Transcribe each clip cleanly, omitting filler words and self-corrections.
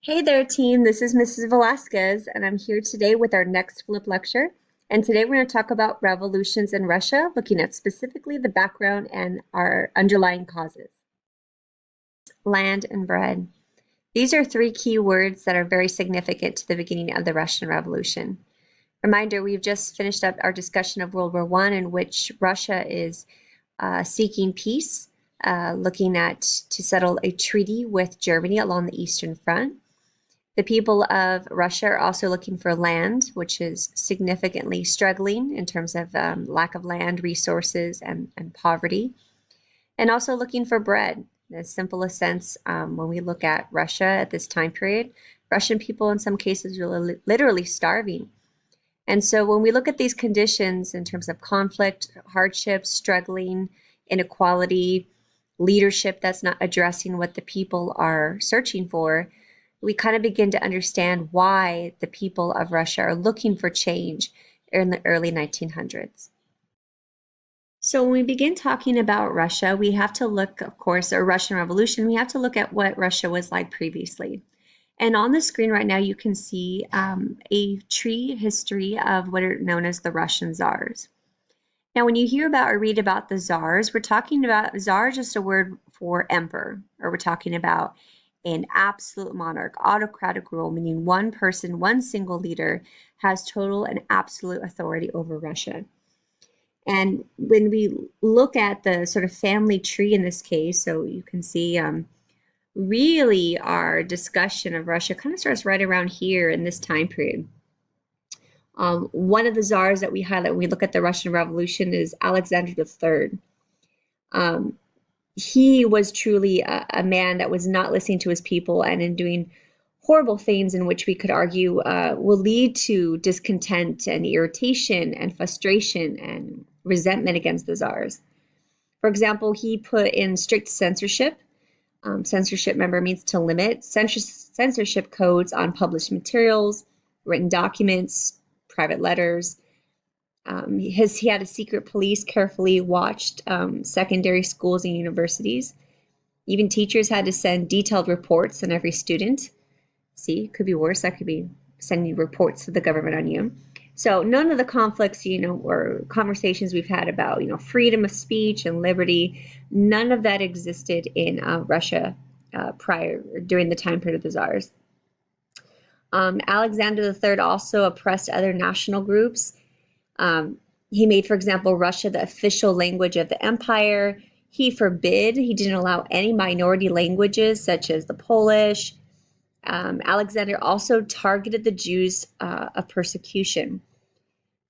Hey there, team. This is Mrs. Velasquez, and I'm here today with our next flip lecture. And today we're going to talk about revolutions in Russia, looking at specifically the background and our underlying causes. Land and bread. These are three key words that are very significant to the beginning of the Russian Revolution. Reminder, we've just finished up our discussion of World War I, in which Russia is seeking peace, looking at to settle a treaty with Germany along the Eastern Front. The people of Russia are also looking for land, which is significantly struggling in terms of lack of land, resources, and poverty. And also looking for bread. In the simplest sense, when we look at Russia at this time period, Russian people in some cases are literally starving. And so when we look at these conditions in terms of conflict, hardship, struggling, inequality, leadership that's not addressing what the people are searching for, we kind of begin to understand why the people of Russia are looking for change in the early 1900s. So when we begin talking about Russia, we have to look, of course, a Russian Revolution, we have to look at what Russia was like previously. And on the screen right now, you can see a tree history of what are known as the Russian Czars. Now, when you hear about or read about the Czars, we're talking about, Czar is just a word for emperor, or we're talking about an absolute monarch, autocratic rule, meaning one person, one single leader has total and absolute authority over Russia. And when we look at the sort of family tree in this case, so you can see really our discussion of Russia kind of starts right around here in this time period. One of the czars that we highlight when we look at the Russian Revolution is Alexander III. He was truly a man that was not listening to his people and in doing horrible things in which we could argue will lead to discontent and irritation and frustration and resentment against the czars. For example, he put in strict censorship. Censorship, remember, means to limit. Censorship codes on published materials, written documents, private letters. He had a secret police carefully watched secondary schools and universities. Even teachers had to send detailed reports on every student. See, could be worse. That could be sending reports to the government on you. So none of the conflicts, or conversations we've had about, freedom of speech and liberty, none of that existed in Russia during the time period of the czars. Alexander III also oppressed other national groups. He made, for example, Russia the official language of the empire. He didn't allow any minority languages such as the Polish. Alexander also targeted the Jews of persecution.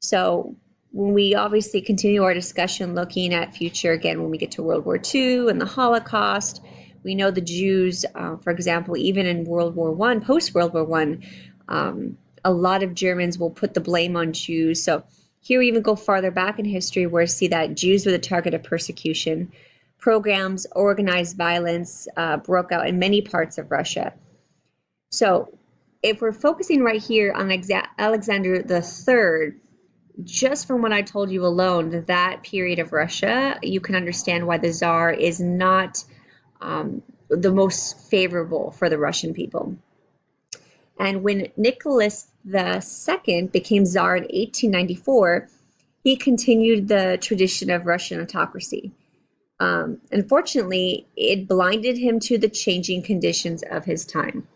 So when we obviously continue our discussion looking at future, again, when we get to World War II and the Holocaust, we know the Jews, for example, even in World War I, post-World War I, a lot of Germans will put the blame on Jews. So here we even go farther back in history where we see that Jews were the target of persecution. Programs, organized violence broke out in many parts of Russia. So if we're focusing right here on Alexander III, just from what I told you alone, that period of Russia, you can understand why the Tsar is not the most favorable for the Russian people. And when Nicholas II became Tsar in 1894, he continued the tradition of Russian autocracy. Unfortunately, it blinded him to the changing conditions of his time.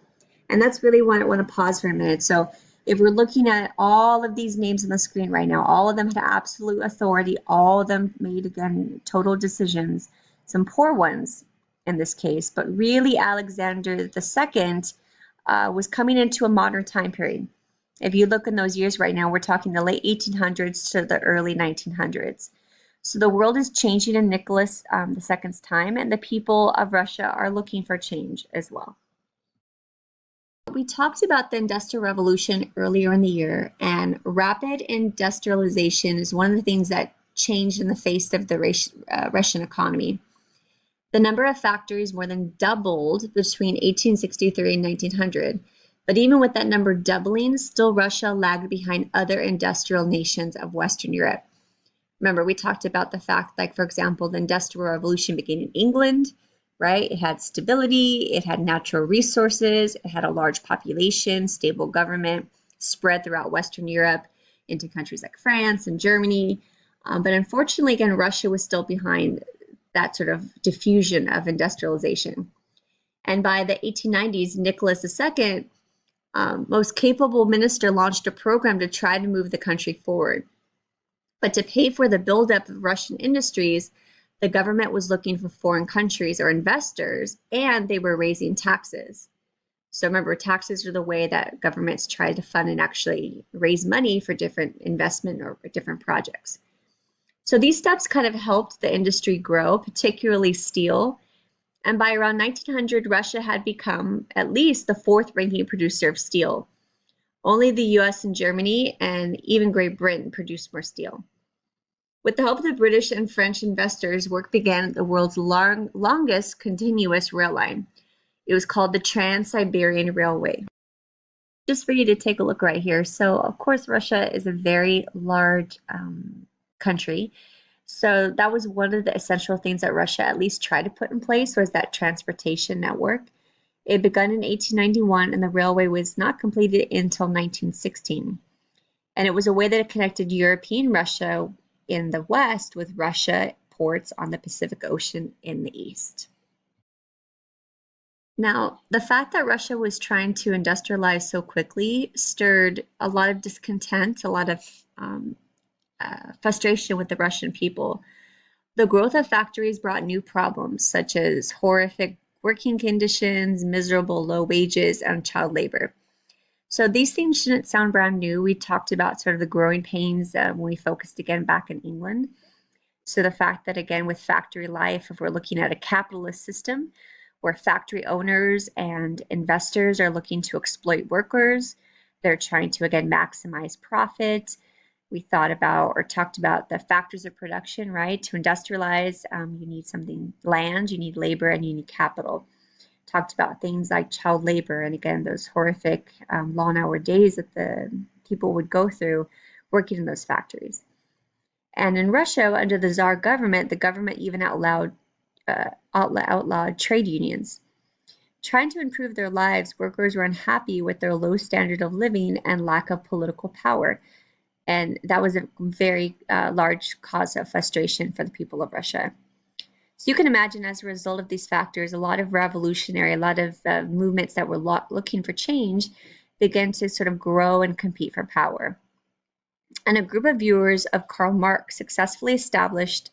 And that's really what I want to pause for a minute. So if we're looking at all of these names on the screen right now, all of them had absolute authority. All of them made, again, total decisions. Some poor ones in this case, but really Alexander II was coming into a modern time period. If you look in those years right now, we're talking the late 1800s to the early 1900s. So the world is changing in Nicholas II's time, and the people of Russia are looking for change as well. We talked about the Industrial Revolution earlier in the year, and rapid industrialization is one of the things that changed in the face of the Russian economy. The number of factories more than doubled between 1863 and 1900, but even with that number doubling, still Russia lagged behind other industrial nations of Western Europe. Remember, we talked about the fact, like, for example, the Industrial Revolution began in England, right? It had stability, it had natural resources, it had a large population, stable government, spread throughout Western Europe into countries like France and Germany. But unfortunately, again, Russia was still behind that sort of diffusion of industrialization. And by the 1890s, Nicholas II, most capable minister, launched a program to try to move the country forward. But to pay for the buildup of Russian industries, the government was looking for foreign countries or investors, and they were raising taxes. So remember, taxes are the way that governments try to fund and actually raise money for different investment or different projects. So these steps kind of helped the industry grow, particularly steel. And by around 1900, Russia had become at least the fourth ranking producer of steel. Only the US and Germany and even Great Britain produced more steel. With the help of the British and French investors, work began at the world's longest continuous rail line. It was called the Trans-Siberian Railway. Just for you to take a look right here. So, of course, Russia is a very large country. So that was one of the essential things that Russia at least tried to put in place, was that transportation network. It began in 1891, and the railway was not completed until 1916. And it was a way that it connected European Russia in the west with Russia ports on the Pacific Ocean in the east. Now, the fact that Russia was trying to industrialize so quickly stirred a lot of discontent, a lot of frustration with the Russian people. The growth of factories brought new problems, such as horrific working conditions, miserable low wages, and child labor. So these things shouldn't sound brand new. We talked about sort of the growing pains when we focused again back in England. So the fact that, again, with factory life, if we're looking at a capitalist system where factory owners and investors are looking to exploit workers, they're trying to, again, maximize profit. We thought about or talked about the factors of production, right? To industrialize, you need something, land, you need labor, and you need capital. Talked about things like child labor, and again, those horrific long hour days that the people would go through working in those factories. And in Russia, under the Tsar government, the government even outlawed trade unions. Trying to improve their lives, workers were unhappy with their low standard of living and lack of political power. And that was a very large cause of frustration for the people of Russia. So you can imagine, as a result of these factors, a lot of movements that were looking for change began to sort of grow and compete for power. And a group of viewers of Karl Marx successfully established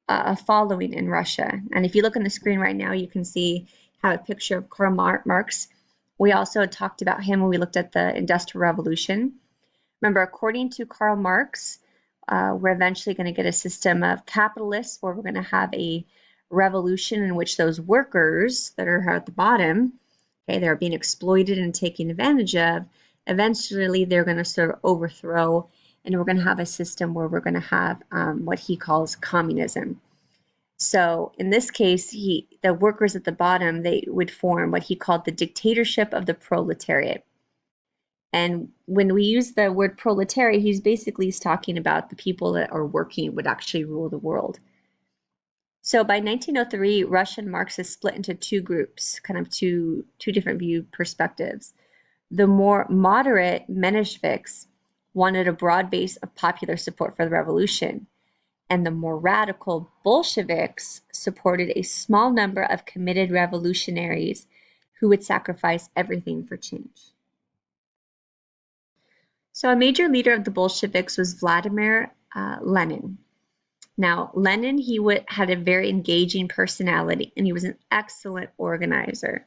a following in Russia. And if you look on the screen right now, you can see have a picture of Karl Marx. We also talked about him when we looked at the Industrial Revolution. Remember, according to Karl Marx, we're eventually going to get a system of capitalists where we're going to have a revolution in which those workers that are at the bottom, okay, they're being exploited and taken advantage of, eventually they're going to sort of overthrow, and we're going to have a system where we're going to have what he calls communism. So in this case, the workers at the bottom, they would form what he called the dictatorship of the proletariat. And when we use the word proletariat, he's basically talking about the people that are working would actually rule the world. So by 1903, Russian Marxists split into two groups, kind of two different view perspectives. The more moderate Mensheviks wanted a broad base of popular support for the revolution, and the more radical Bolsheviks supported a small number of committed revolutionaries who would sacrifice everything for change. So a major leader of the Bolsheviks was Vladimir Lenin. Now, Lenin, had a very engaging personality, and he was an excellent organizer.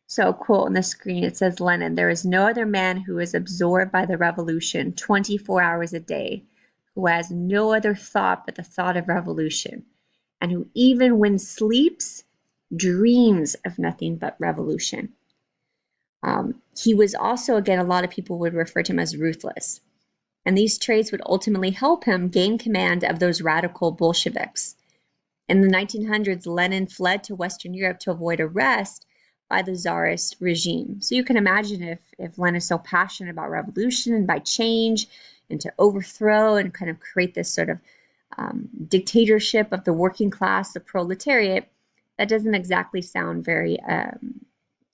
So, a quote on the screen, it says, Lenin, "There is no other man who is absorbed by the revolution 24 hours a day, who has no other thought but the thought of revolution, and who even when sleeps, dreams of nothing but revolution." He was also, again, a lot of people would refer to him as ruthless. And these traits would ultimately help him gain command of those radical Bolsheviks. In the 1900s, Lenin fled to Western Europe to avoid arrest by the Tsarist regime. So you can imagine if Lenin is so passionate about revolution and by change and to overthrow and kind of create this sort of dictatorship of the working class, the proletariat, That doesn't exactly sound very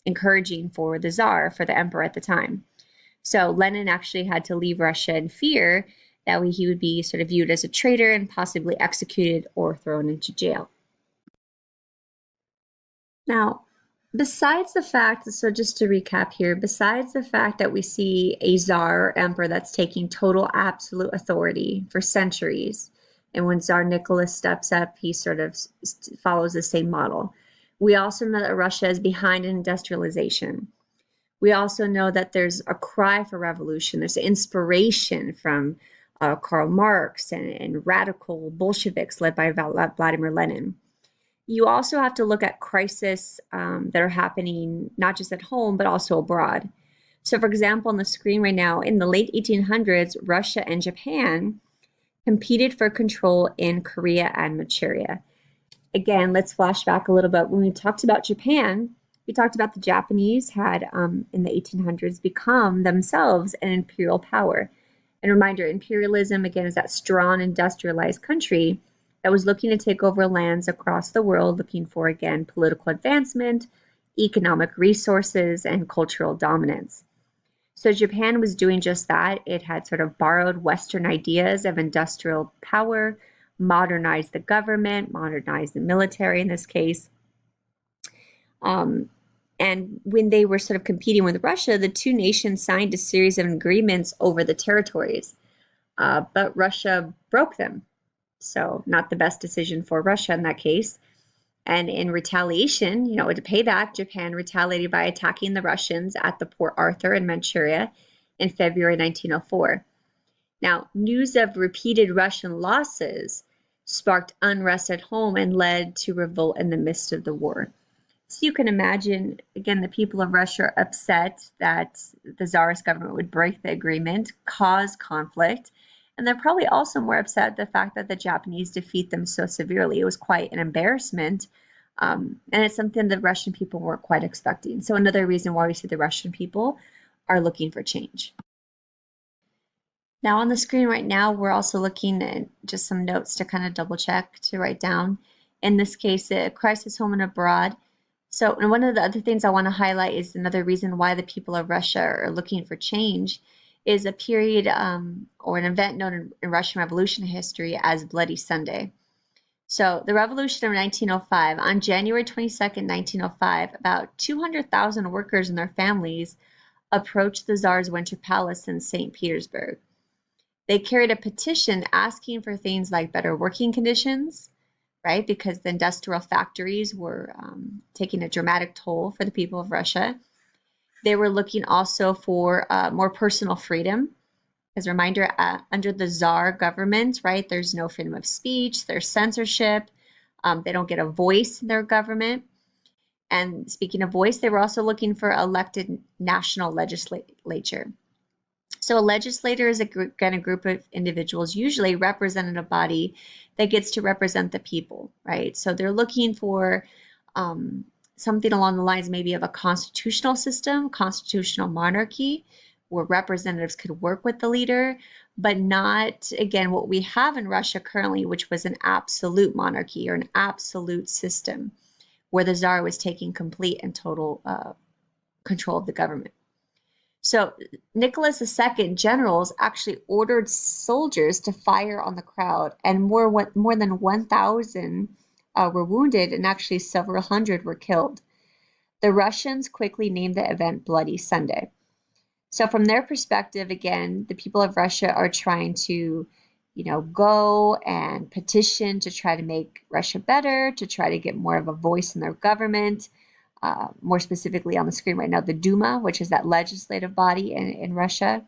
encouraging for the Tsar, for the emperor at the time. So Lenin actually had to leave Russia in fear that he would be sort of viewed as a traitor and possibly executed or thrown into jail. Now, besides the fact, so just to recap here, besides the fact that we see a Tsar or emperor that's taking total absolute authority for centuries, and when Tsar Nicholas steps up, he sort of follows the same model. We also know that Russia is behind in industrialization. We also know that there's a cry for revolution. There's inspiration from Karl Marx and radical Bolsheviks led by Vladimir Lenin. You also have to look at crises that are happening not just at home, but also abroad. So, for example, on the screen right now, in the late 1800s, Russia and Japan competed for control in Korea and Manchuria. Again, let's flash back a little bit. When we talked about Japan, we talked about the Japanese had, in the 1800s, become themselves an imperial power. And reminder, imperialism, again, is that strong industrialized country that was looking to take over lands across the world, looking for, again, political advancement, economic resources, and cultural dominance. So Japan was doing just that. It had sort of borrowed Western ideas of industrial power, modernized the government, modernized the military in this case. And when they were sort of competing with Russia, the two nations signed a series of agreements over the territories, but Russia broke them. So not the best decision for Russia in that case. And in retaliation, to pay back, Japan retaliated by attacking the Russians at the Port Arthur in Manchuria in February 1904. Now, news of repeated Russian losses sparked unrest at home and led to revolt in the midst of the war. So you can imagine, again, the people of Russia are upset that the Tsarist government would break the agreement, cause conflict, and they're probably also more upset at the fact that the Japanese defeat them so severely. It was quite an embarrassment, and it's something the Russian people weren't quite expecting. So another reason why we see the Russian people are looking for change. Now on the screen right now, we're also looking at just some notes to kind of double check, to write down. In this case, a crisis home and abroad. So, and one of the other things I want to highlight is another reason why the people of Russia are looking for change is a period or an event known in Russian Revolution history as Bloody Sunday. So the revolution of 1905, on January 22nd, 1905, about 200,000 workers and their families approached the Tsar's Winter Palace in St. Petersburg. They carried a petition asking for things like better working conditions, right? Because the industrial factories were taking a dramatic toll for the people of Russia. They were looking also for more personal freedom. As a reminder, under the Tsar government, right, there's no freedom of speech, there's censorship, they don't get a voice in their government. And speaking of voice, they were also looking for elected national legislature. So a legislator is a group of individuals, usually representative body, that gets to represent the people, right? So they're looking for something along the lines maybe of a constitutional system, constitutional monarchy, where representatives could work with the leader, but not, again, what we have in Russia currently, which was an absolute monarchy or an absolute system, where the Tsar was taking complete and total control of the government. So Nicholas II generals actually ordered soldiers to fire on the crowd, and more than 1,000 were wounded, and actually several hundred were killed. The Russians quickly named the event Bloody Sunday. So from their perspective, again, the people of Russia are trying to, go and petition to try to make Russia better, to try to get more of a voice in their government. More specifically on the screen right now, the Duma, which is that legislative body in Russia.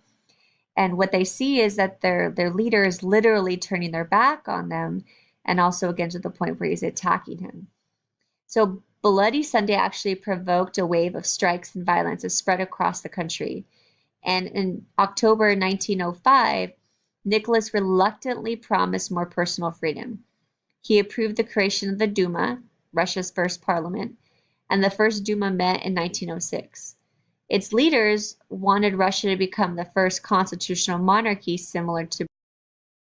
And what they see is that their leader is literally turning their back on them, and also again to the point where he's attacking him. So Bloody Sunday actually provoked a wave of strikes and violence that spread across the country. And in October 1905, Nicholas reluctantly promised more personal freedom. He approved the creation of the Duma, Russia's first parliament, and the first Duma met in 1906. Its leaders wanted Russia to become the first constitutional monarchy similar to